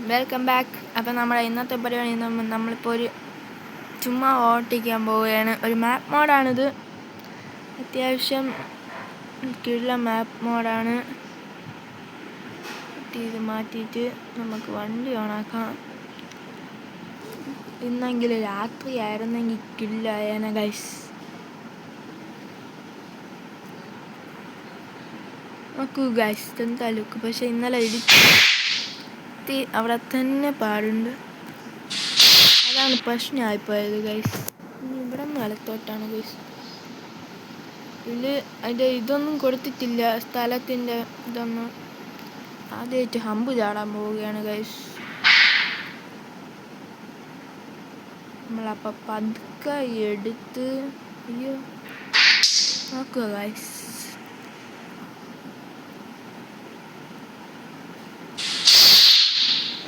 Welcome back. അപ്പം നമ്മുടെ ഇന്നത്തെ പരിപാടി നമ്മളിപ്പോൾ ഒരു ചുമ്മാ ഓട്ടിക്കാൻ പോവുകയാണ്. ഒരു മാപ്പ് മോഡാണിത്. അത്യാവശ്യം കീഴിലെ മാപ്പ് മോഡാണ്. ഇത് മാറ്റിയിട്ട് നമുക്ക് വണ്ടി ഓണാക്കാം. ഇന്നെങ്കിൽ രാത്രി ആയിരുന്നെങ്കിൽ കില്ലായേനെ ഗൈസ്. നോക്കൂ ഗൈസ്, എന്താ ലുക്ക്. പക്ഷെ ഇന്നലെ അവിടെ തന്നെ പാടുണ്ട്. അതാണ് പ്രശ്നമായിപ്പോയത് ഗൈസ്. ഇവിടെ നിന്ന് വലത്തോട്ടാണ് ഗൈസ്. അതിൻ്റെ ഇതൊന്നും കൊടുത്തിട്ടില്ല, സ്ഥലത്തിൻ്റെ ഇതൊന്നും. ആദ്യമായിട്ട് ഹമ്പ് ചാടാൻ പോവുകയാണ് ഗൈസ്. നമ്മളപ്പം പതുക്കെ എടുത്ത് അയ്യോ നോക്കുക ഗൈസ്.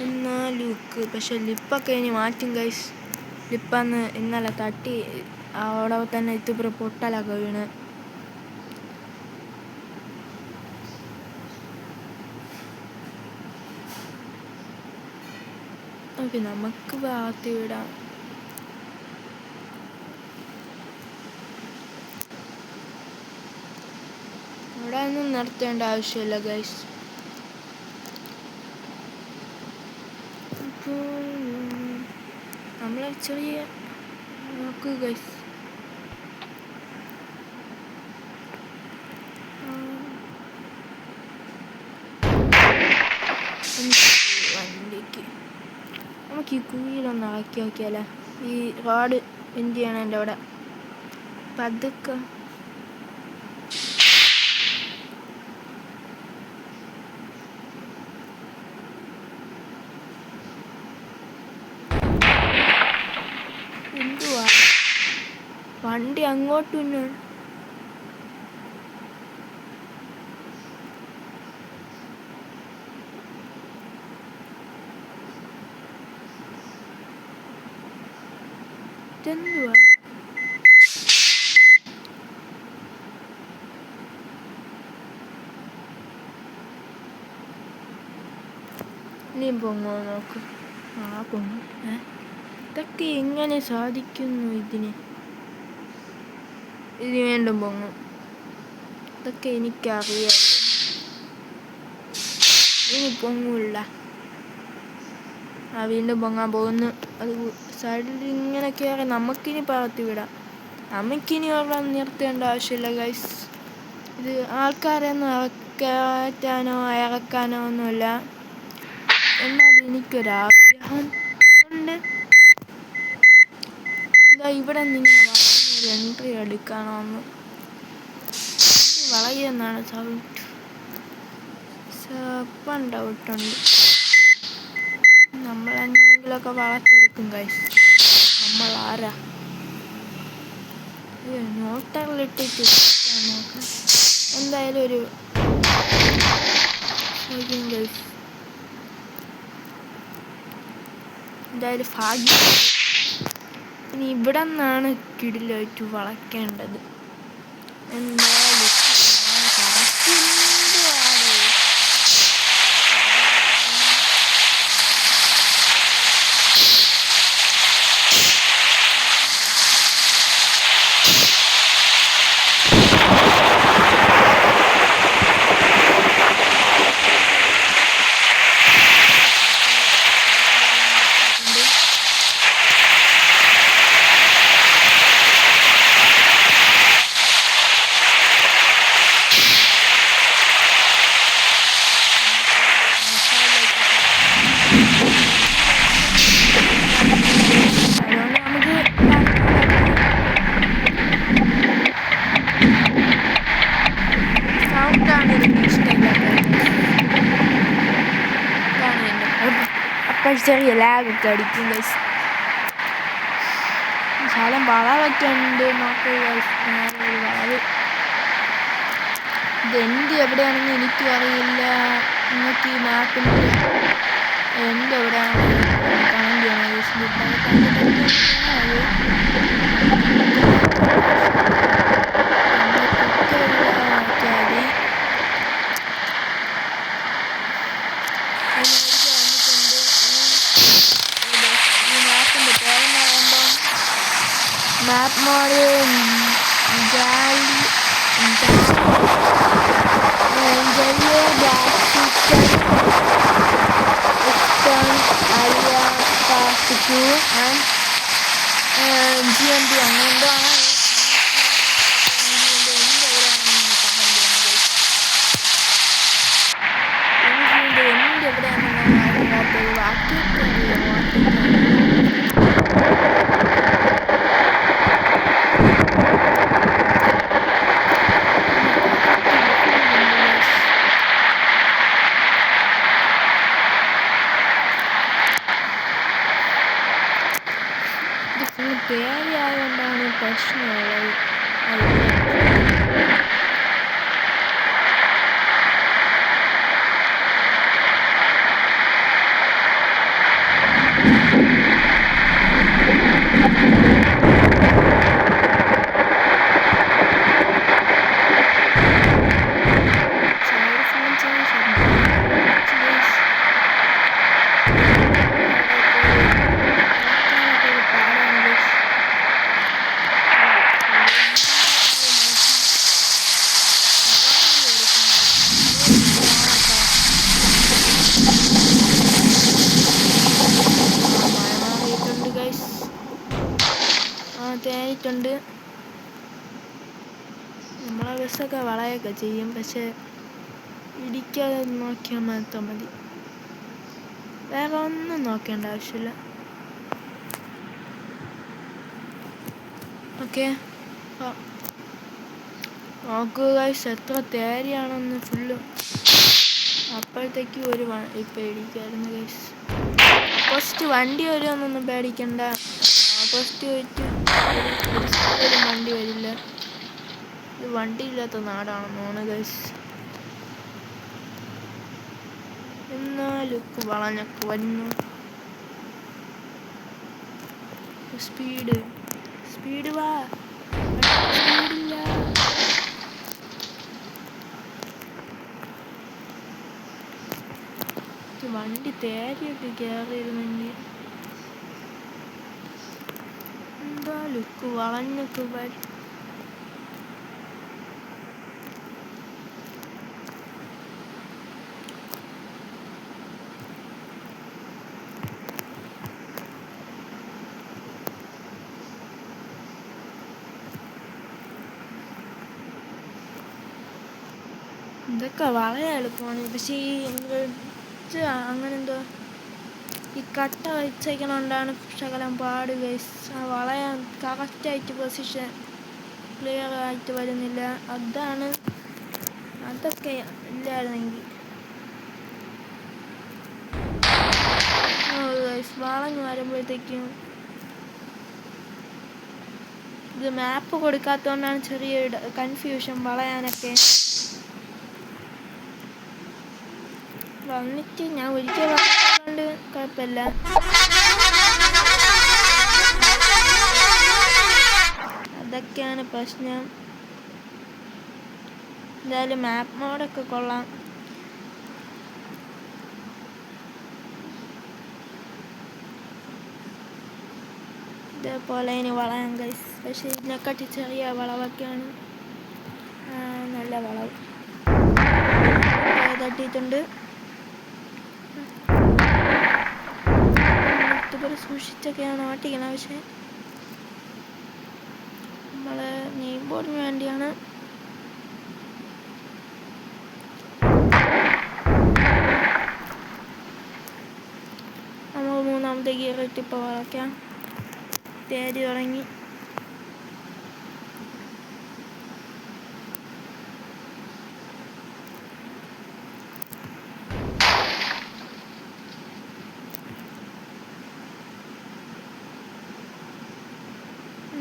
എന്നാ ലുക്ക്. പക്ഷെ ലിപ്പൊക്കെ ഇനി മാറ്റും ഗൈസ്. ലിപ്പന്ന് ഇന്നലെ തട്ടി അവിടെ തന്നെ ഇത്തിപ്പുറം പൊട്ടലൊക്കെ വീണ്. ഓക്കെ, നമുക്ക് ഭാഗത്ത് വിടാം. അവിടെ ഒന്നും നിർത്തേണ്ട ആവശ്യമില്ല ഗൈസ്. നമ്മൾ ചെറിയ നോക്കൂ ഗൈസ്. വണ്ടിക്ക് നമുക്ക് ഈ കുഴിയിലൊന്ന് ആക്കി നോക്കിയാലേ. ഈ റോഡ് എന്ത് ചെയ്യണം എൻ്റെ അവിടെ പതുക്കെ. എന്തുവാ വണ്ടി അങ്ങോട്ടും തന്നെയാണ്. ഇതെന്തുവാ നീ പൊങ്ങോ നോക്ക്. ആ പൊങ്ങു. ഇതൊക്കെ എങ്ങനെ സാധിക്കുന്നു ഇതിന് വീണ്ടും പൊങ്ങും. ഇതൊക്കെ എനിക്കറിയാമല്ലോ. ഇനി പൊങ്ങൂല്ല. വീണ്ടും പൊങ്ങാൻ പോകുന്നു. അത് സൈഡിൽ ഇങ്ങനെ കയറി നമുക്കിനി പറത്തി വിടാം. നമുക്കിനി ഒരെണ്ണം നിർത്തേണ്ട ആവശ്യമില്ല ഗൈസ്. ഇത് ആൾക്കാരെയൊന്നും കയറ്റാനോ ഇറക്കാനോ ഒന്നുമില്ല. എന്നാൽ എനിക്കൊരാഗ്രഹം ഉണ്ട്. ഇവിടെ നിങ്ങൾ ഒരു എൻട്രി എടുക്കണമെന്ന്. വളയെന്നാണ് സൗണ്ട്. സപ്പം ഡൗട്ടുണ്ട്. നമ്മളെങ്ങനെയെങ്കിലുമൊക്കെ വളച്ചെടുക്കും ഗൈസ്. നമ്മൾ ആരാ നോട്ടറിലിട്ടിട്ട് നോക്കാം. എന്തായാലും ഒരു ഗൈസ്, എന്തായാലും ഭാഗ്യം. ഇനി ഇവിടെ നിന്നാണ് കിടിലായിട്ട് വളയ്ക്കേണ്ടത്. എന്തായാലും ചെറിയ ലാഗൊക്കെ അടിക്കും ഗൈസ്. ശാലം വളവൊക്കെ ഉണ്ട്. നോക്കുക വളവ് ഇതെൻ്റെ എവിടെയാണെന്ന് എനിക്കും അറിയില്ല. നിങ്ങൾക്ക് ഈ മാപ്പിൻ്റെ എൻ്റെ എവിടെയാണെന്ന് കമൻറ്റ് ചെയ്യണം ഗൈസ്. മാപ്പ് മോഡ് GMP അങ്ങനെ എന്തോ ആണ്. പേടിയായതുകൊണ്ടാണ് പ്രശ്നമുള്ളത്. തേനിട്ടുണ്ട്. നമ്മളെ ബസ്സൊക്കെ വളയൊക്കെ ചെയ്യും, പക്ഷെ ഇടിക്കാതെ നോക്കിയാൽ മാത്രം മതി. വേറെ ഒന്നും നോക്കേണ്ട ആവശ്യമില്ല. ഓക്കെ, നോക്കൂ ഗൈസ് എത്ര തേരിയാണെന്ന് ഫുള്ള്. അപ്പോഴത്തേക്കും ഇപ്പം ഇടിക്കായിരുന്നു ഗൈസ്. ഫസ്റ്റ് വണ്ടി വരുമെന്നൊന്നും പേടിക്കണ്ട. ഫസ്റ്റ് പോയിട്ട് ഒരു വണ്ടി വരില്ല. ഇത് വണ്ടിയില്ലാത്ത നാടാണെന്നാണ് ഗൈസ്. എന്നാലും വളഞ്ഞൊക്കെ വരുന്നു. സ്പീഡ് വാ, സ്പീഡില്ല. വണ്ടി തേരിയൊക്കെ കയറിയിരുന്നെങ്കിൽ എന്താ ലുക്ക് വളഞ്ഞൊക്കെ വരും. ഇതൊക്കെ വളരെ എളുപ്പമാണ്. പക്ഷേ ഈ അങ്ങനെന്തോ ഈ കട്ട വെച്ചേക്കണോണ്ടാണ് ശകലം പാട് ഗൈസ്. വളയാൻ കറക്റ്റായിട്ട് പൊസിഷൻ ക്ലിയർ ആയിട്ട് വരുന്നില്ല. അതൊക്കെ ഇല്ലായിരുന്നെങ്കിൽ ഗൈസ് വളഞ്ഞ് വരുമ്പോഴത്തേക്കും ഇത് മാപ്പ് കൊടുക്കാത്തതുകൊണ്ടാണ് ചെറിയൊരു കൺഫ്യൂഷൻ വളയാനൊക്കെ. വന്നിട്ട് ഞാൻ ഒരിക്കൽ വന്നിട്ടുണ്ട്, കുഴപ്പമില്ല. അതൊക്കെയാണ് പ്രശ്നം. എന്തായാലും മാപ്പ് മോഡൊക്കെ കൊള്ളാം. ഇതേപോലെ ഇനി വളയാൻ ഗൈസ്. പക്ഷേ ഇതിനെക്കാട്ടി ചെറിയ വളവൊക്കെയാണ് നല്ല വളവ്. തട്ടിയിട്ടുണ്ട്. ഇതുപോലെ സൂക്ഷിച്ചൊക്കെയാണ് ഓട്ടിക്കണം. പക്ഷെ നമ്മള് നെയിം ബോർഡിന് വേണ്ടിയാണ്. നമ്മൾ മൂന്നാമത്തെ ഗിയർ ഇട്ട് ഇപ്പോൾ വളയ്ക്കാം. തേടി തുടങ്ങി.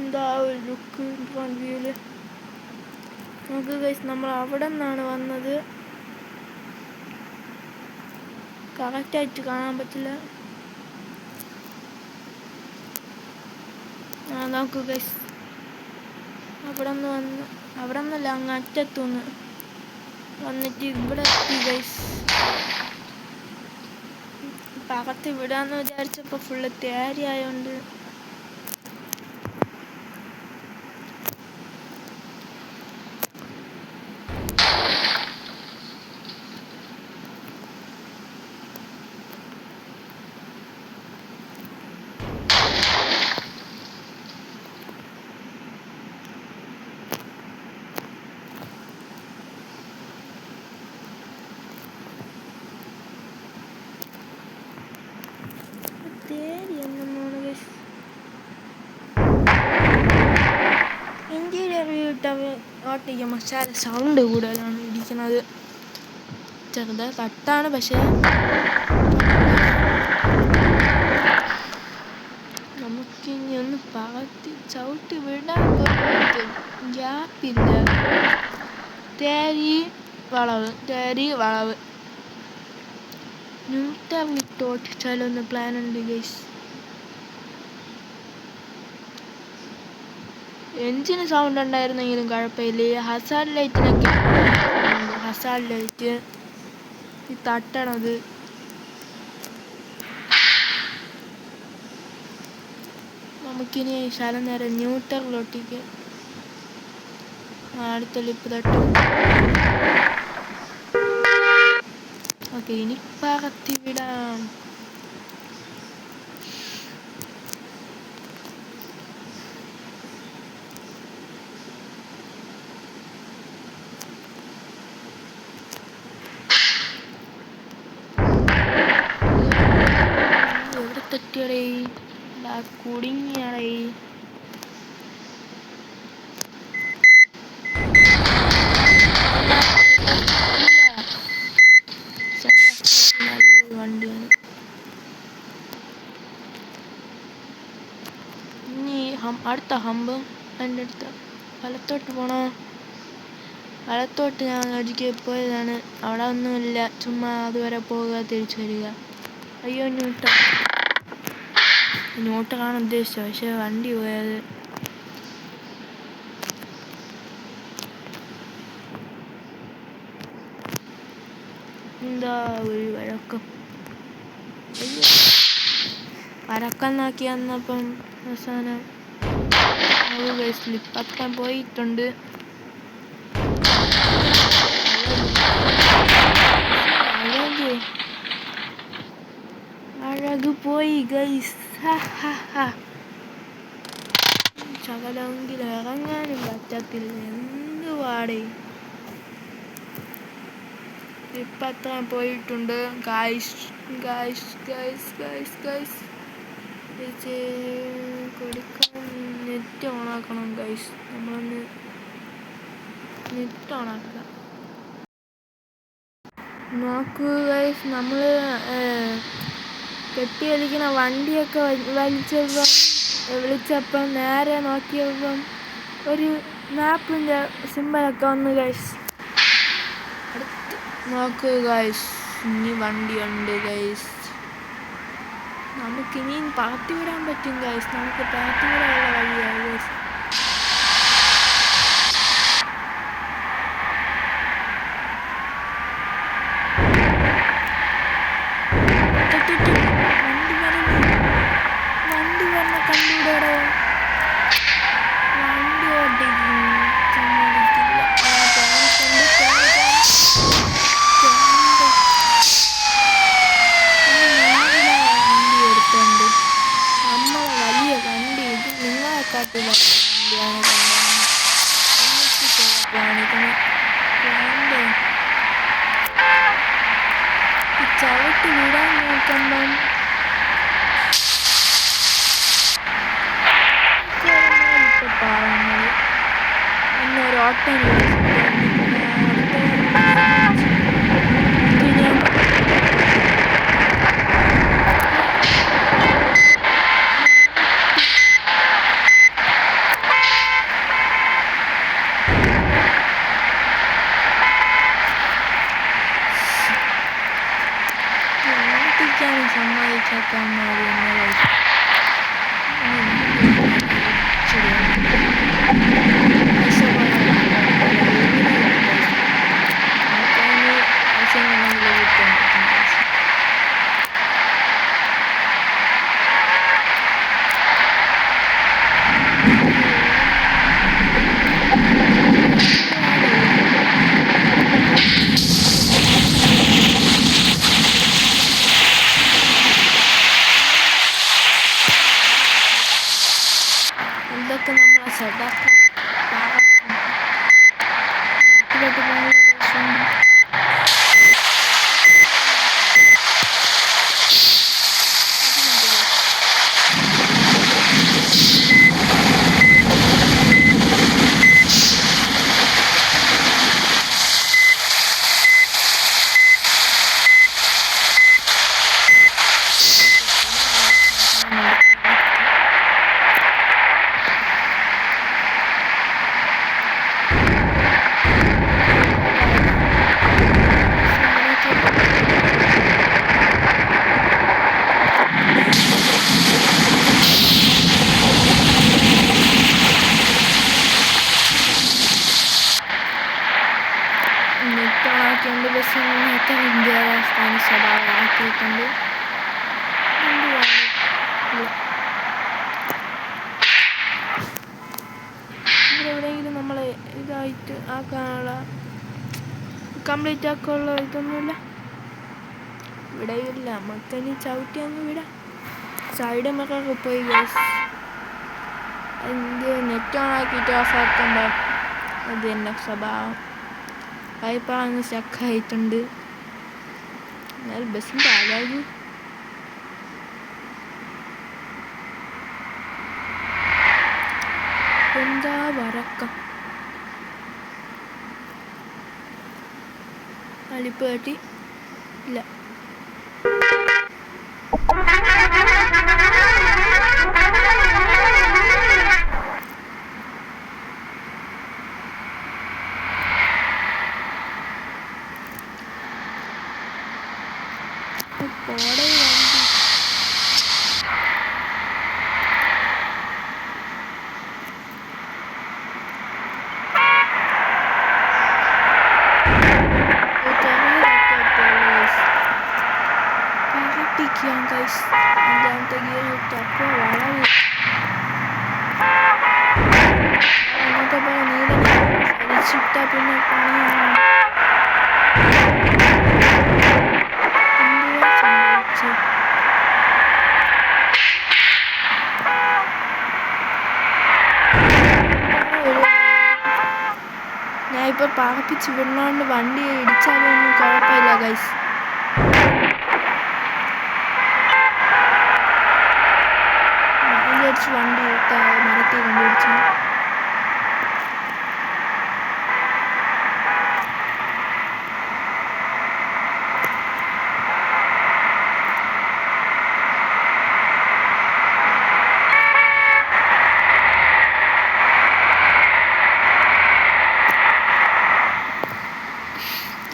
എന്താ ഒരു ലുക്ക് ഫ്രണ്ട് വ്യൂല് നമുക്ക് ഗൈസ്. നമ്മൾ അവിടെ നിന്നാണ് വന്നത്. കറക്റ്റായിട്ട് കാണാൻ പറ്റില്ല. നോക്കൂ ഗൈസ്, അവിടെ നിന്നല്ല അങ്ങ് അറ്റത്തുനിന്ന് വന്നിട്ട് ഇവിടെ എത്തി ഗൈസ്. അകത്ത് വിടാന്ന് വിചാരിച്ചപ്പോൾ ഫുള്ള് തേരി ആയോണ്ട് ഇന്റീരിയർ വീട്ട ഓട്ടിക്കുമ്പോൾ സൗണ്ട് കൂടുതലാണ് ഇരിക്കുന്നത്. ചെറുത് കട്ടാണ്, പക്ഷേ നമുക്കിനി ഒന്ന് പറത്തി ചവിട്ടി വിടാൻ ഗ്യാപ്പില്ല. തേരി വളവ് ന്യൂട്ടർ വിട്ട് ഓട്ടിച്ചാലൊന്ന് പ്ലാൻ ഉണ്ട് ഗൈസ്. എഞ്ചിന് സൗണ്ട് ഉണ്ടായിരുന്നെങ്കിലും കുഴപ്പമില്ല. ഹസാർഡ് ലൈറ്റിനൊക്കെ ഹസാർഡ് ലൈറ്റ് ഈ തട്ടണത് നമുക്കിനി ശലം നേരം ന്യൂട്ടറിലൊട്ടിക്ക്. അടുത്ത ലിപ്പ് തട്ടും. ഓക്കെ, ഇനി പറത്തി വിടാം. എവിടെ തട്ടിയടേ? കുടുങ്ങിയടേ. നല്ലൊരു വണ്ടിയാണ്. ഇനി അടുത്ത ഹമ്പ് എൻ്റെ അടുത്ത് വലത്തോട്ട് പോണോ? വലത്തോട്ട് ഞാൻ ഒരിക്കൽ പോയതാണ്. അവിടെ ഒന്നുമില്ല, ചുമ്മാ അതുവരെ പോവുക, തിരിച്ചു വരിക. അയ്യോ, ന്യൂട്ടറാണ് ഉദ്ദേശിച്ചത്, പക്ഷെ വണ്ടി പോയത്. എന്താ ഒരു വഴക്കം? വരക്കം നോക്കി വന്നപ്പം അവസാനം സ്ലിപ്പത്താൻ പോയിട്ടുണ്ട്. അഴക് പോയി ഗൈസ്. ശകലമെങ്കിലും ഇറങ്ങാനും പറ്റത്തില്ല. എന്ത് പാടേ. സ്ലിപ്പത്താൻ പോയിട്ടുണ്ട് ഗൈസ്. കൊടുക്കാൻ നെറ്റ് ഓണാക്കണം ഗൈസ്. നമ്മളൊന്ന് നെറ്റ് ഓണാക്കാം. നോക്കൂ ഗൈസ്, നമ്മൾ കെട്ടി വലിക്കുന്ന വണ്ടിയൊക്കെ വിളിച്ചപ്പം നേരെ നോക്കിയപ്പം ഒരു മാപ്പിൻ്റെ സിമ്പലൊക്കെ വന്നു ഗൈസ്. നോക്കൂ ഗൈസ്, ഇനി വണ്ടിയുണ്ട് ഗൈസ്. നമുക്കിനി പറത്തി വിടാൻ പറ്റും ഗൈസ്. നമുക്ക് പറത്തി വിടാനുള്ള വഴിയാണ് ഗൈസ്. വണ്ടി വരണ കണ്ടുകൂടെ? വണ്ടി ഓടിക്കും നമ്മളെ വലിയ വണ്ടി. ഇത് നിങ്ങളെക്കാട്ടില്ല വണ്ടിയാണ് കാണിക്കുന്നത്. ചവിട്ടി വിടാൻ നോക്കുമ്പം പാവങ്ങൾ എന്നൊരു ഓട്ടം സമ്മതിക്കാത്തമാര് എവിടെയെങ്കിലും നമ്മളെ ഇതായിട്ട് ആക്കാനുള്ള കംപ്ലീറ്റ് ആക്കാനുള്ള ഇതൊന്നുമില്ല ഇവിടെയില്ല. നമുക്കനി ചവിട്ടി അങ്ങ് വിടാം. സൈഡ് മിറർ പോയി ഗൈസ്. എന്ത് നെറ്റ് ഓൺ ആക്കിയിട്ട് ഓഫ് ആക്കുമ്പോൾ അത് എൻ്റെ സ്വഭാവം. വൈപ്പർ അങ്ങ് സ്റ്റക്കായിട്ടുണ്ട്. എന്നാൽ ബസ്സിൻ്റെ ആകാകൂ എന്താ വറക്കം. അലിപ്പ് കാട്ടി ഇല്ല. പോടെ അഞ്ചാമത്തെ ഗിയർ ഇട്ടപ്പോൾ വളരെ അങ്ങനത്തെ പോലെ നീല അടിച്ചിട്ട പിന്നെ പണിയാണ്. എന്തുവാ സംഭവിച്ചത്? ഞാൻ ഇപ്പൊ പറപ്പിച്ച് വിടണോണ്ട് വണ്ടി ഇടിച്ചാലൊന്നും കുഴപ്പമില്ല ഗൈസ്. വണ്ടി മരത്തിൽ കൊണ്ടുപിടിച്ചു.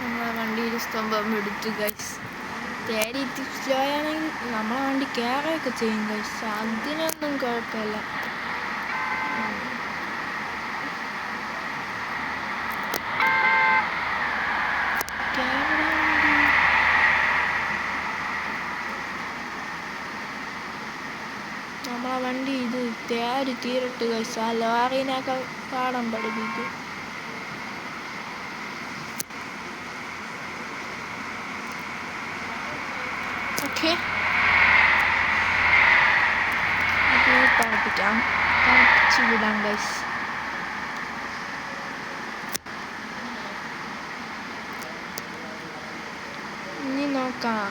നമ്മളെ വണ്ടിയിൽ സ്തംഭം എടുത്തു ഗൈസ്. തേടി സ്ലോ ആണെങ്കിൽ നമ്മളെ വണ്ടി കയറുകയൊക്കെ ചെയ്യും ഗൈസ്. അതിനൊന്നും കുഴപ്പമില്ല. നമ്മളെ വണ്ടി ഇത് തേടി തീരട്ട് ഗൈസ്. ആ ലോറിനൊക്കെ പാടാൻ പഠിപ്പിക്കും. ഓക്കെ പറപ്പിച്ച് വിടാം ഗൈസ്. ഇനി നോക്കാം.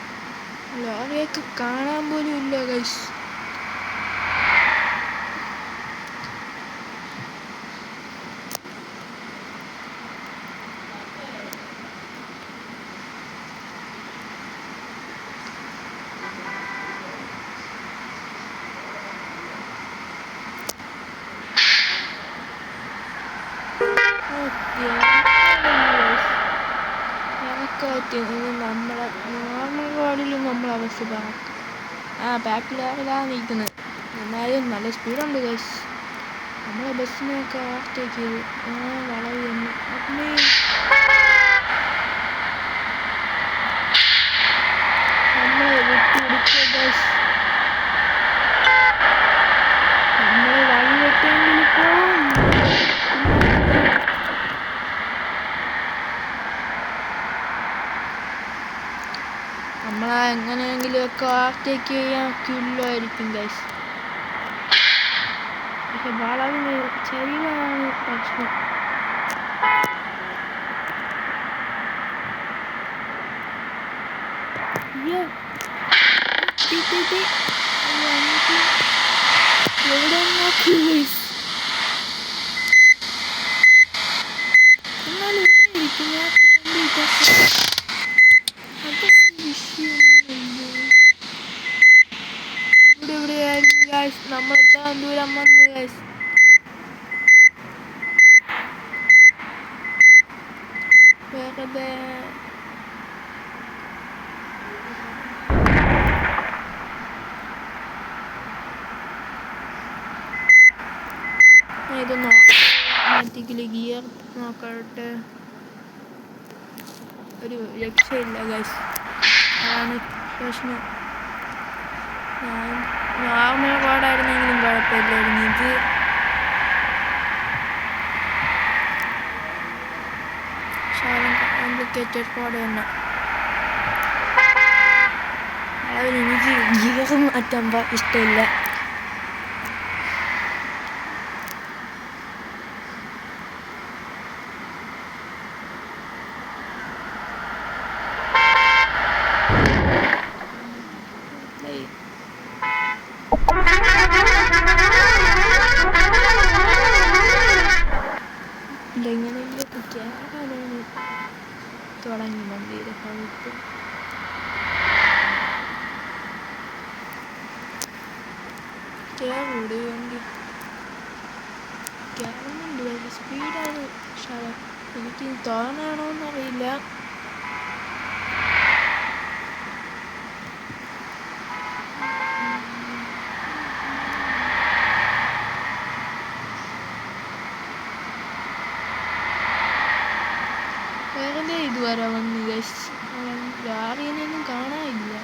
ലോറിയൊക്കെ കാണാൻ പോലും ഇല്ല ഗൈസ്. നമ്മളെ നോർമൽ റോഡിലും നമ്മളെ അവസ്ഥ ബാക്കിലാണ് നിൽക്കുന്നത്. എന്നാലും നല്ല സ്പീഡുണ്ട് ഗൈസ്. നമ്മളെ ബസ്സിനെയൊക്കെ ഓവർടേക്ക് ചെയ്തു. വളവ് തന്നെ അമ്മേ. നമ്മളെ വിട്ടുപിടിക്കുക ഗൈസ്. നമ്മളെ വഴി വെട്ടെങ്കിൽ ഇപ്പോൾ നമ്മളെ എങ്ങനെയെങ്കിലും ഒക്കെ ഓവർടേക്ക് ചെയ്യാൻ കില്ലുമായിരിക്കും ഗൈസ്. പക്ഷെ വളവിന് ചെറിയതാണ് പ്രശ്നം. എവിടെ നോക്കൂ ഗൈസ്. എന്നാലും എവിടെ ഇരിക്കും ഞാൻ എവിടെയായിരുന്നു ഗൈസ്. നമ്മൾ എത്ര ദൂരം വന്നു ഗൈസ്. വെറുതെ ഇതൊന്ന് ഓട്ടോമാറ്റിക്കലി ഗിയർ നോക്കട്ടെ. ഒരു രക്ഷയില്ല ഗൈസ്. അതാണ് പ്രശ്നം. നോർമൽ റോഡായിരുന്നെങ്കിലും കുഴപ്പമില്ലായിരുന്നു. ഇത് കോംപ്ലിക്കേറ്റഡ് റോഡ് തന്നെ. എനിക്ക് ഗിയർ മാറ്റാൻ ഇഷ്ടമില്ല. എങ്ങനെയൊക്കെ കയറാനാണ് തുടങ്ങി വണ്ടിയുടെ ഭാഗത്ത്. കയറൂടെ വണ്ടി കയറുന്നുണ്ട്, വലിയ സ്പീഡാണ്. പക്ഷേ എനിക്ക് തോന്നാണോന്നറിയില്ല. വേറെ ഇതുവരെ വന്നു ലോറിയൊന്നും കാണാനില്ല.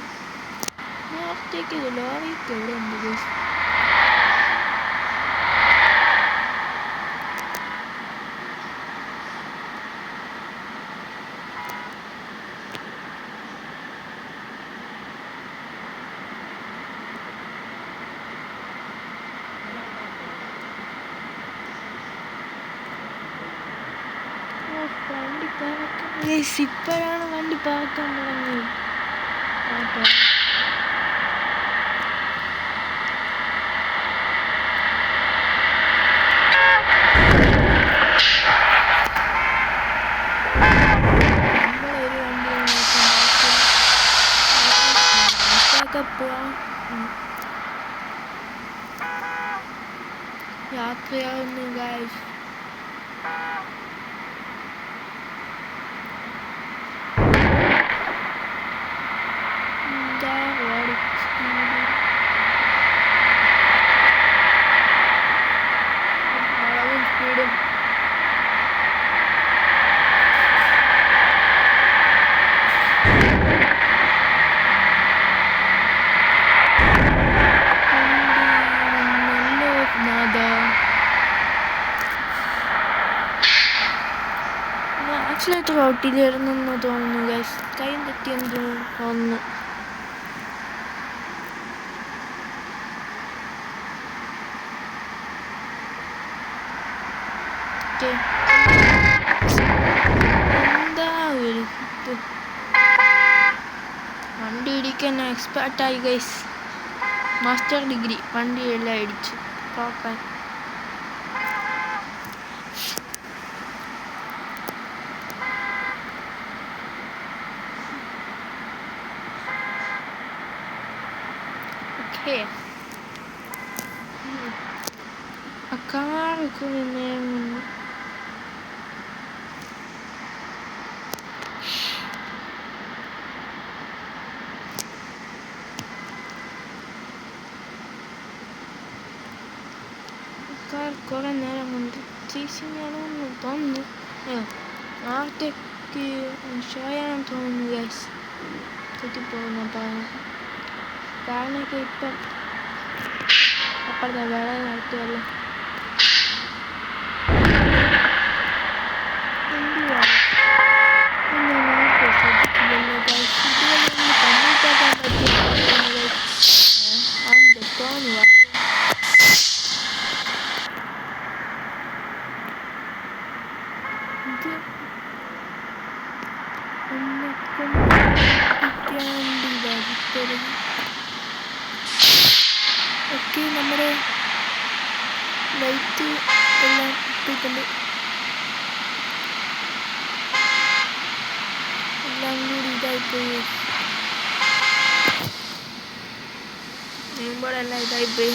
നേരത്തേക്ക് ലോറിയൊക്കെ എവിടെ ഉണ്ട് ഗൈസ്? വണ്ടി പറക്കാൻ ഇപ്പോഴാണ് വണ്ടി പറക്കാൻ തുടങ്ങിയത്. നമ്മളൊരു വണ്ടി പോവാം. യാത്രയാവുന്നു ഗൈസ്. വളവും സ്പീഡും ആക്സിലേറ്റർ ഔട്ടിലിരുന്നെന്ന് തോന്നുന്നു ഗൈസ്. കൈ തെറ്റിയെന്ന് തോന്നുന്നു. എന്താ ഒരു വണ്ടി ഇടിക്കാൻ എക്സ്പേർട്ടായി ഗൈസ്. മാസ്റ്റർ ഡിഗ്രി വണ്ടിയെല്ലാം ഇടിച്ചു നോക്കാൻ. ഓക്കെ ആ കാറൊക്കെ കുറെ നേരം കൊണ്ട് ചേച്ചിയാണെന്ന് തോന്നുന്നു. നാളത്തേക്ക് ഷോയാണെന്ന് തോന്നുന്നു ഗൈസ്. തെറ്റിപ്പോകുന്ന കാരണമൊക്കെ ഇപ്പം അപ്പുറത്തെ വേള നടത്തുമല്ലോ. ശ്രദ്ധിച്ചില്ലല്ലോ ഗൈസ്. ഇതുവരെ കമ്പ്ലീറ്റാക്കാൻ പറ്റിയ അവൻ്റെ തോന്നുക. ഓക്കെ നമ്മുടെ ലൈറ്റ് എല്ലാം ഇട്ടിട്ടുണ്ട്. എല്ലാം കൂടി ഇതായിപ്പോയി. മുമ്പോടെല്ലാം ഇതായിപ്പോയി.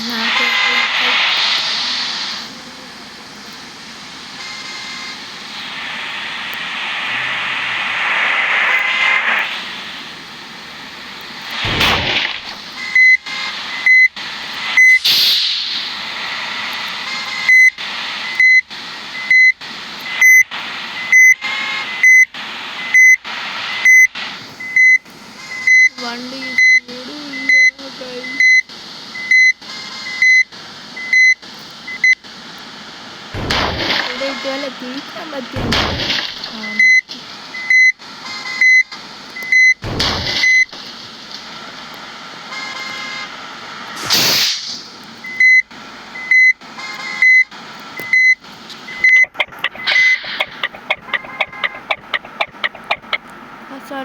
വണ്ടി സ്പീഡില്ല. ഇതുപോലെ തിരിക്കാൻ പറ്റിയ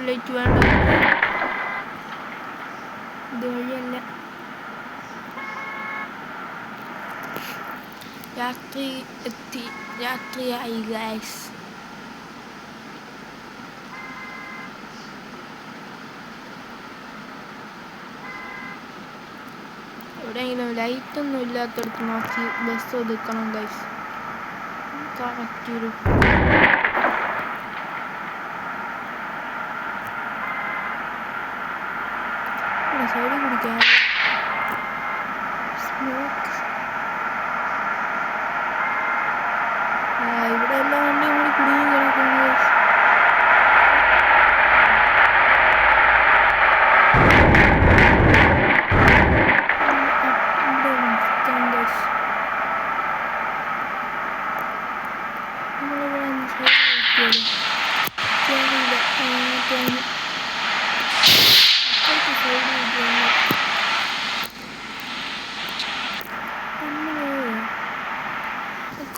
ലൈറ്റ് വേണ്ട, ഇതുവഴിയല്ല. രാത്രിയായി ഗൈസ്. എവിടെയെങ്കിലും ലൈറ്റൊന്നും ഇല്ലാത്തടത്ത് നോക്കി ബസ് ഒതുക്കണം ഗൈസ്. കറക്റ്റ് ഒരു സൈഡിൽ കുടിക്കാൻ സ്മോക്ക്. ഇവിടെ എല്ലാ വണ്ടിയും കൂടി കുടുങ്ങി കിടക്കുന്നു ഗൈസ്.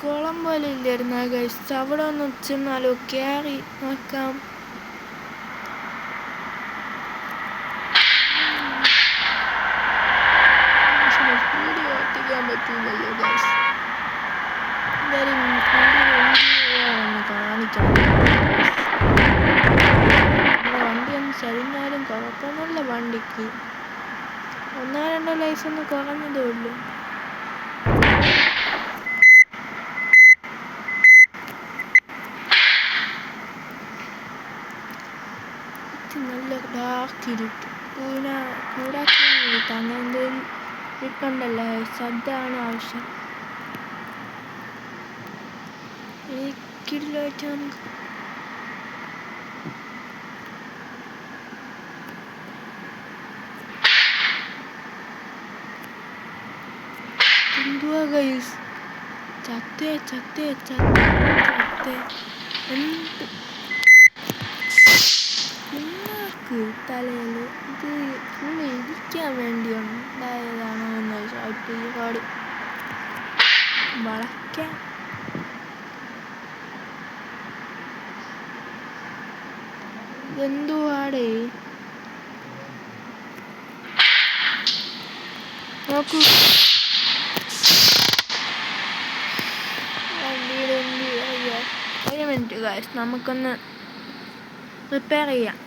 കുളം പോലെ ഇല്ലായിരുന്നു ഗൈസ്. അവിടെ ഒന്ന് ചെന്നാലോ, കയറി നോക്കാം. വീഡിയോ എത്തിക്കാൻ പറ്റില്ലല്ലോ ഗൈസ്. എന്തായാലും കാണിക്കണം. വണ്ടി ഒന്ന് ചരിഞ്ഞാലും കുഴപ്പമൊന്നുമില്ല. വണ്ടിക്ക് 1-2 ലൈസൊന്ന് കുറഞ്ഞതേ ഉള്ളൂ. നല്ല ഡാർക്ക് ഇരുട്ട്, കൂടാക്കി അങ്ങനെ എന്തെങ്കിലും ഇരുട്ടുണ്ടല്ലോ, ശ്രദ്ധയാണ് ആവശ്യം. എനിക്കില്ലായിട്ടാണ് എന്തുവാ ഗൈസ്, ചത്തേ എന്ത് തലയിൽ ഇത് ഫുള്ള് ഇരിക്കാൻ വേണ്ടി ഉണ്ടായതാണോ എന്ന് ചോദിച്ചാൽ ഈ പാട് വളയ്ക്കാൻ. ഇതെന്തുവാടേ നോക്കൂ. ഒരു മിനിറ്റ് ഗൈസ്, നമുക്കൊന്ന് റിപ്പയർ ചെയ്യാം.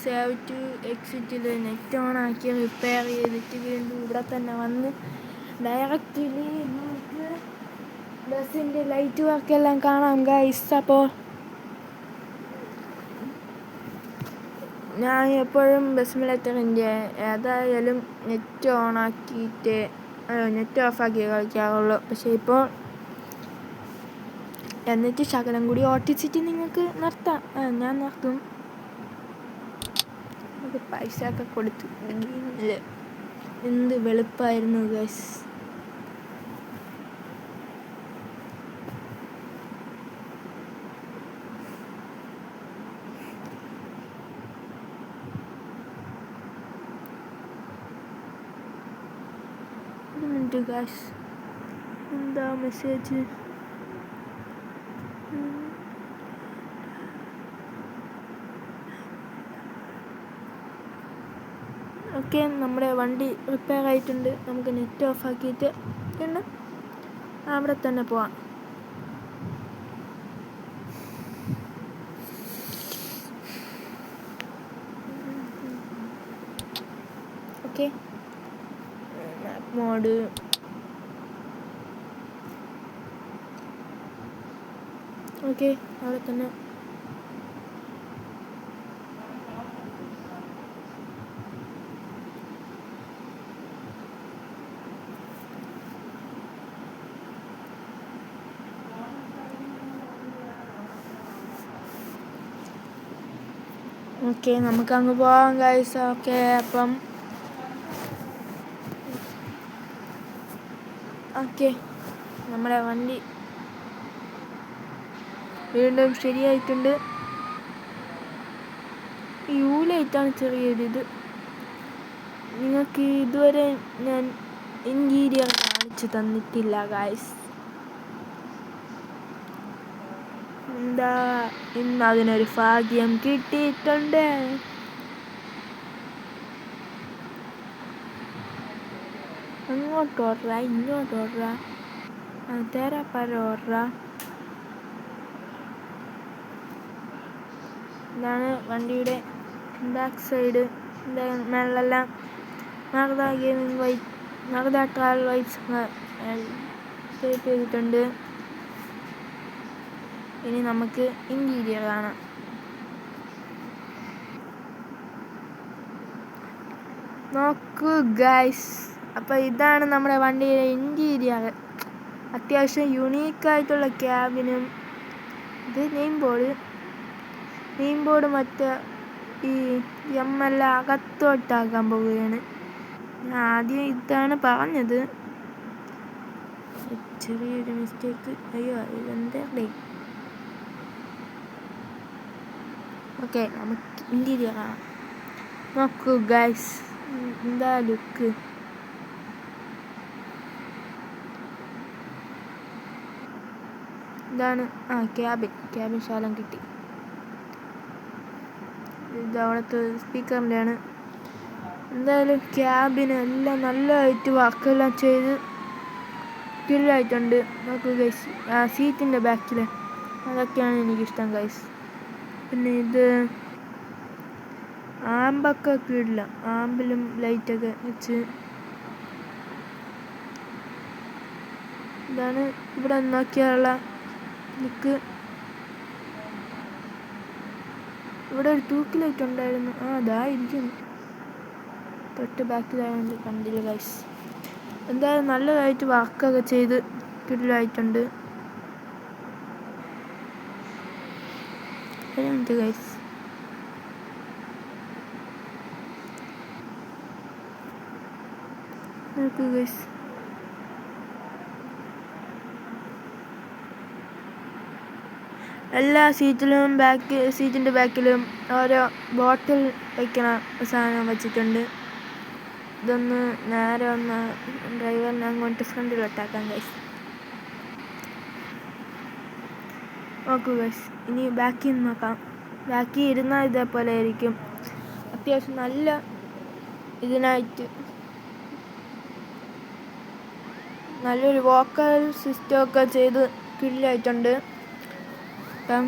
സേവ് ടു എക്സിറ്റിൽ നെറ്റ് ഓൺ ആക്കി റിപ്പയർ ചെയ്തിട്ട് വീണ്ടും ഇവിടെ തന്നെ വന്ന് ഡയറക്റ്റ്ലി നമുക്ക് ബസ്സിൻ്റെ ലൈറ്റ് വർക്കെല്ലാം കാണാം ഗൈസ്. അപ്പോൾ ഞാൻ എപ്പോഴും ബസ് സിമുലേറ്ററിൻ്റെ ഏതായാലും നെറ്റ് ഓണാക്കിയിട്ട് നെറ്റ് ഓഫാക്കി കളിക്കാറുള്ളൂ. പക്ഷേ ഇപ്പോൾ എന്നിട്ട് ശകലം കൂടി ഓട്ടിച്ചിട്ട് നിങ്ങൾക്ക് നിർത്താം. ഞാൻ നിർത്തും. നമുക്ക് പൈസ ഒക്കെ കൊടുത്തു. എന്ത് വെളുപ്പായിരുന്നു ഗൈസ്. ഗൈസ് എന്താ മെസ്സേജ്? ഓക്കെ, നമ്മുടെ വണ്ടി റിപ്പയർ ആയിട്ടുണ്ട്. നമുക്ക് നെറ്റ് ഓഫ് ആക്കിയിട്ട് പിന്നെ അവിടെ തന്നെ പോവാം. ഓക്കെ, മാപ്പ് മോഡ് ഓക്കെ, അവിടെ തന്നെ. ഓക്കെ, നമുക്ക് അങ്ങ് പോവാം ഗൈസ്. ഓക്കെ, അപ്പം ഓക്കെ, നമ്മുടെ വണ്ടി വീണ്ടും ശരിയായിട്ടുണ്ട്. യു ലൈറ്റാണ് ചെറിയൊരിത്. നിങ്ങൾക്ക് ഇതുവരെ ഞാൻ ഇൻറ്റീരിയർ കാണിച്ചു തന്നിട്ടില്ല ഗായ്സ്. എന്താ ഇന്ന് അതിനൊരു ഭാഗ്യം കിട്ടിയിട്ടുണ്ട്. അങ്ങോട്ട് ഓർഡ ഇങ്ങോട്ട് ഓർഡ തേരാ പര ഓർഡ. ഇതാണ് വണ്ടിയുടെ ബാക്ക് സൈഡ്. മേളെല്ലാം നഗദ ഗെയിമിംഗ് വൈറ്റ്, നഗദ ട്രാവൽ വൈറ്റ്സ് ടൈപ്പ് ചെയ്തിട്ടുണ്ട്. ഇനി നമുക്ക് ഇൻറ്റീരിയർ കാണാം. നോക്കൂ ഗൈസ്, അപ്പോൾ ഇതാണ് നമ്മുടെ വണ്ടിയുടെ ഇൻറ്റീരിയർ. അത്യാവശ്യം യുണീക്കായിട്ടുള്ള ക്യാബിനും ഇത് നെയിം ബോർഡ് മറ്റേ ഈ എല്ലാം അകത്തോട്ടാക്കാൻ പോവുകയാണ്. ഞാൻ ആദ്യം ഇതാണ് പറഞ്ഞത്, ചെറിയൊരു മിസ്റ്റേക്ക്. അയ്യോ ഇതെന്താ. ഓക്കെ, നമുക്ക് ഇൻറ്റീരിയർ കാണാം. നോക്കൂ ഗൈസ്, എന്താ ലുക്ക്. ഇതാണ് ക്യാബിൻ ശാലം കിട്ടി. ഇത് അവിടുത്തെ സ്പീക്കറിൻ്റെയാണ്. എന്തായാലും ക്യാബിനെല്ലാം നല്ലതായിട്ട് വർക്കെല്ലാം ചെയ്ത് കില്ലായിട്ടുണ്ട്. നോക്കൂ ഗൈസ്, ആ സീറ്റിൻ്റെ ബാക്കിൽ അതൊക്കെയാണ് എനിക്കിഷ്ടം ഗൈസ്. പിന്നെ ഇത് ആമ്പൊക്കെ കീഴില്ല, ആമ്പിലും ലൈറ്റൊക്കെ വെച്ച്. ഇതാണ് ഇവിടെ നോക്കിയാലുള്ള ലുക്ക്. ഇവിടെ ഒരു തൂക്ക് ലൈറ്റ് ഉണ്ടായിരുന്നു, അതായിരിക്കുന്നു. തൊട്ട് ബാക്കിലായതുകൊണ്ട് കണ്ടില്ല ഗൈസ്. എന്തായാലും നല്ലതായിട്ട് വർക്കൊക്കെ ചെയ്ത് കിടിലായിട്ടുണ്ട്. ഗൈസ് നോക്കൂ ഗൈസ്, എല്ലാ സീറ്റിൻ്റെ ബാക്കിലും ഓരോ ബോട്ടിൽ വയ്ക്കണ സാധനം വെച്ചിട്ടുണ്ട്. ഇതൊന്ന് നേരെ ഒന്ന് ഡ്രൈവറിനെ അങ്ങോട്ട് ഫ്രണ്ടിലോട്ടാക്കാം ഗൈസ്. നോക്കൂ ഗൈസ്, ഇനി ബാക്കിൽ നിന്ന് നോക്കാം. ബാക്കി ഇരുന്നാൽ ഇതേപോലെ ആയിരിക്കും. അത്യാവശ്യം നല്ല ഇതിനായിട്ട് നല്ലൊരു വോക്കൽ സിസ്റ്റമൊക്കെ ചെയ്ത് കില്ലായിട്ടുണ്ട്. അപ്പം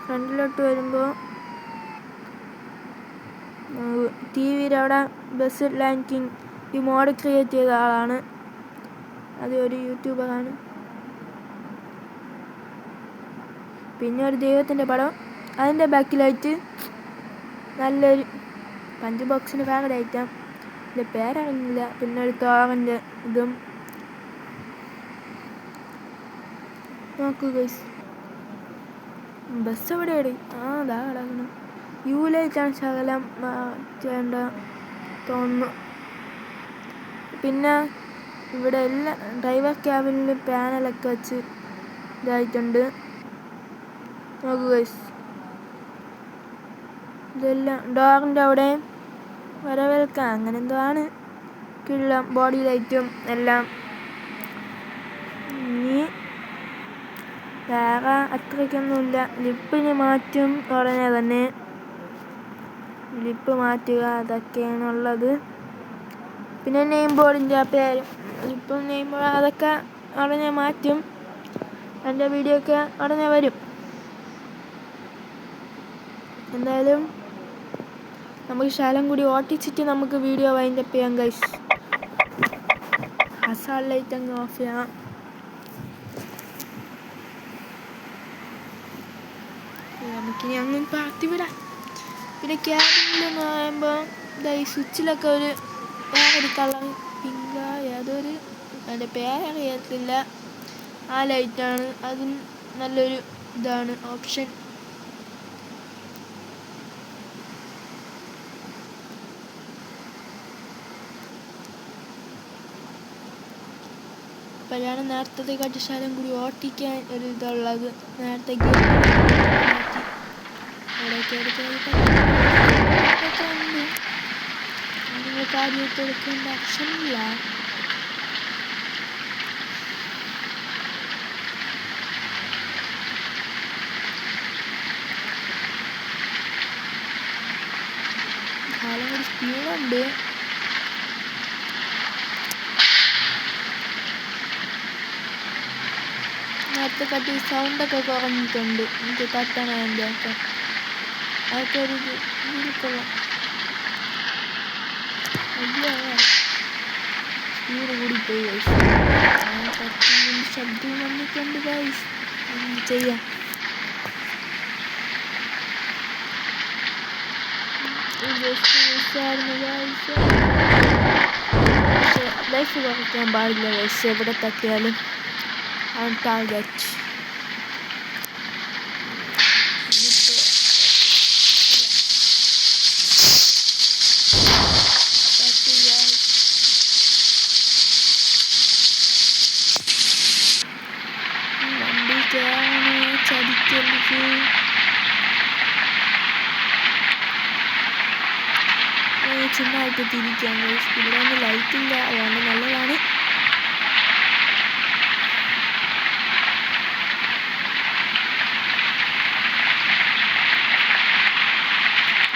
ഫ്രണ്ടിലോട്ട് വരുമ്പോൾ ടിവിയുടെ അവിടെ ബസ് ലാൻഡിങ് ഈ മോഡ് ക്രിയേറ്റ് ചെയ്ത ആളാണ്. അത് ഒരു യൂട്യൂബറാണ്. പിന്നെ ഒരു ദൈവത്തിൻ്റെ പടം, അതിൻ്റെ ബാക്കിലായിട്ട് നല്ലൊരു പഞ്ച് ബോക്സിന് വേറെ ഐറ്റം, ഇതിൻ്റെ പേരറിയില്ല. പിന്നെ ഒരു തോറിൻ്റെ ഇതും. നോക്കൂ ഗൈസ്, ബസ് എവിടെ അതാ കിടക്കണം. യു ലൈറ്റാണ് ശകലം മാറ്റേണ്ട തോന്നുന്നു. പിന്നെ ഇവിടെ എല്ലാം ഡ്രൈവർ ക്യാബിനിൽ പാനലൊക്കെ വെച്ച് ഇതായിട്ടുണ്ട്. നോക്കൂ ഗൈസ്, ഇതെല്ലാം ഡോറിൻ്റെ അവിടെ വരവേൽക്കാം അങ്ങനെ എന്തോ ആണ്. കിള്ള ബോഡി ലൈറ്റും എല്ലാം. ഇനി വേറെ അത്രയ്ക്കൊന്നുമില്ല. ലിപ്പിന് മാറ്റും ഉടനെ തന്നെ, ലിപ്പ് മാറ്റുക അതൊക്കെയാണുള്ളത്. പിന്നെ നെയിം ബോർഡിൻ്റെ പേരും ലിപ്പും നെയിം ബോർഡ് അതൊക്കെ ഉടനെ മാറ്റും. എൻ്റെ വീഡിയോ ഒക്കെ ഉടനെ വരും. എന്തായാലും നമുക്ക് ശാലം കൂടി ഓട്ടിച്ചിട്ട് നമുക്ക് വീഡിയോ വൈൻഡപ്പ് ചെയ്യാം ഗൈസ്. ഹസാർ ലൈറ്റ് അങ്ങ് ഓഫ് ചെയ്യാം. നമുക്കിനി അങ്ങനെ പാർട്ടി വിടാം. പിന്നെ ക്യാബിനിലെന്ന് പറയുമ്പോൾ ഈ സ്വിച്ചിലൊക്കെ ഒരു വേറൊരു കളർ പിങ്ക ഏതൊരു അതിൻ്റെ പേരറിയത്തില്ല, ആ ലൈറ്റാണ്. അതും നല്ലൊരു ഇതാണ് ഓപ്ഷൻ. അപ്പോഴാണ് നേരത്തെ കട്ടിശാലം കൂടി ഓട്ടിക്കാൻ ഒരു ഇതുള്ളത്. നേരത്തെ കാര്യമായിട്ട് എടുക്കേണ്ട ആവശ്യമില്ല. കാലം ഒരു സ്പീഡുണ്ട്. നേരത്തെ കട്ടി സൗണ്ടൊക്കെ കുറഞ്ഞിട്ടുണ്ട്. എനിക്ക് തട്ടണം എൻ്റെ ഒക്കെ അതൊക്കെ ഒരു കൊള്ളാം. സ്പീഡ് കൂടിപ്പോയി ഗൈസ്. ശബ്ദം വന്നിട്ടുണ്ട് ഗൈസ്. ചെയ്യാം. ലൈഫ് കുറയ്ക്കാൻ പാടില്ല ഗൈസ്. എവിടെ തട്ടിയാലും ടാർഗറ്റ്. ചതിക്കരുത്. ചുമ്മായിട്ട് തിരിക്കാം ഗൈസ്. ഇവിടെ ഒന്നും ലൈറ്റില്ല, അതുകൊണ്ട് നല്ലതാണ്.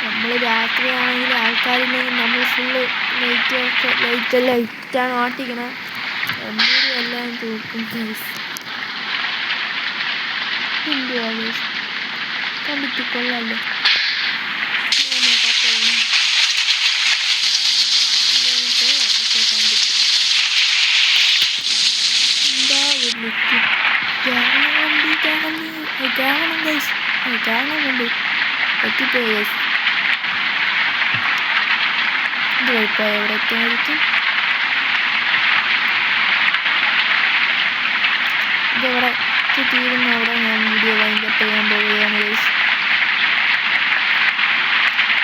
നമ്മൾ രാത്രിയാണെങ്കിൽ ആൾക്കാരില്ലെങ്കിൽ നമ്മൾ ഫുള്ള് ലൈറ്റെല്ലാം ഇട്ടാണ് ഓട്ടിക്കണം. എന്തെങ്കിലും എല്ലാം തൂക്കും ഗൈസ്. എന്തുവാ ഗൈസ് കണ്ടിട്ട് കൊള്ളാമല്ലോ. കാണണം ഗൈസ്. കാണുന്നുണ്ട്. എത്തിപ്പോയി ഗൈസ്. ഇത് കുഴപ്പമായി എവിടെ എത്തായിരിക്കും. ഇതെവിടെ തീരുന്ന അവിടെ ഞാൻ വീഡിയോ വൈൻഡപ്പ് ചെയ്യാൻ പോവുകയാണ് ഗൈസ്.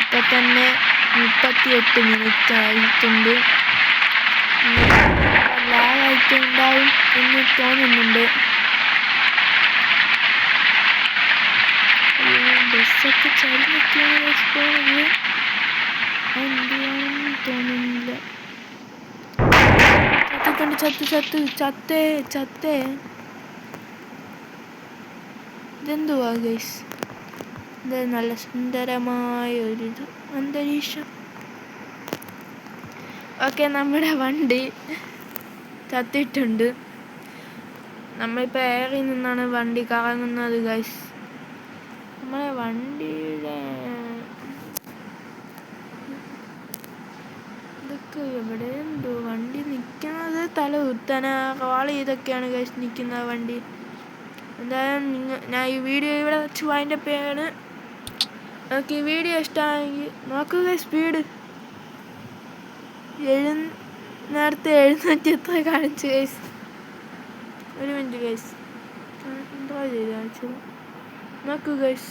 ഇപ്പം തന്നെ 38 മിനിറ്റ് ആയിട്ടുണ്ട്. ലാഗായിട്ടുണ്ടാവും എന്ന് തോന്നുന്നുണ്ട്. ബസ്സൊക്കെ ചരിഞ്ഞൊക്കെയാണ് ഗൈസ് പോകുന്നത്. എന്തുവാണെന്ന് തോന്നുന്നില്ല. ചത്തേ ഇതെന്തുവാ ഗൈസ്. ഇത് നല്ല സുന്ദരമായ ഒരിത് അന്തരീക്ഷം. ഓക്കെ, നമ്മുടെ വണ്ടി ചത്തിട്ടുണ്ട്. നമ്മളിപ്പോൾ എയറിൽ നിന്നാണ് വണ്ടി കറങ്ങുന്നത് ഗൈസ്. നമ്മളെ വണ്ടിയുടെ ഇതൊക്കെ എവിടെ എന്തോ വണ്ടി നിൽക്കുന്നത് തല കുത്തന വാള് ഇതൊക്കെയാണ് ഗൈസ് നിൽക്കുന്ന വണ്ടി. എന്തായാലും ഞാൻ ഈ വീഡിയോ ഇവിടെ വെച്ച് വൈൻഡപ്പ് ചെയ്യാണ്. നമുക്ക് ഈ വീഡിയോ ഇഷ്ടമായെങ്കിൽ നോക്കുക. സ്പീഡ് നേരത്തെ 700 എത്ര കാണിച്ചു ഗൈസ്. ഒരു മിനിറ്റ് ഗൈസ്, എന്തോ ചെയ്ത് കാണിച്ചത് നോക്കൂ ഗൈസ്.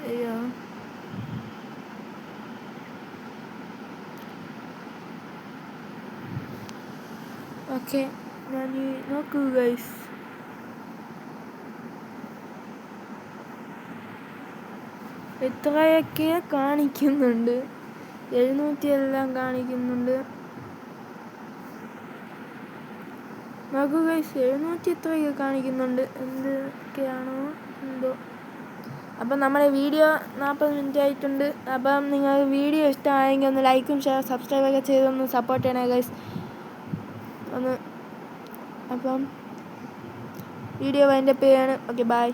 അയ്യോ, ഓക്കെ ഞാൻ നോക്കൂ ഗൈസ്. എത്രയൊക്കെ കാണിക്കുന്നുണ്ട്. 700 എല്ലാം കാണിക്കുന്നുണ്ട്. നോക്കൂ ഗൈസ്, 700 എത്രയൊക്കെ കാണിക്കുന്നുണ്ട്. എന്തൊക്കെയാണോ എന്തോ. അപ്പം നമ്മുടെ വീഡിയോ 40 മിനിറ്റ് ആയിട്ടുണ്ട്. അപ്പം നിങ്ങൾക്ക് വീഡിയോ ഇഷ്ടമായെങ്കിൽ ഒന്ന് ലൈക്കും ഷെയർ സബ്സ്ക്രൈബൊക്കെ ചെയ്തൊന്ന് സപ്പോർട്ട് ചെയ്യണേ ഗൈസ്. അപ്പം വീഡിയോ വൈൻഡപ്പ് ചെയ്യാണ്. Okay, by.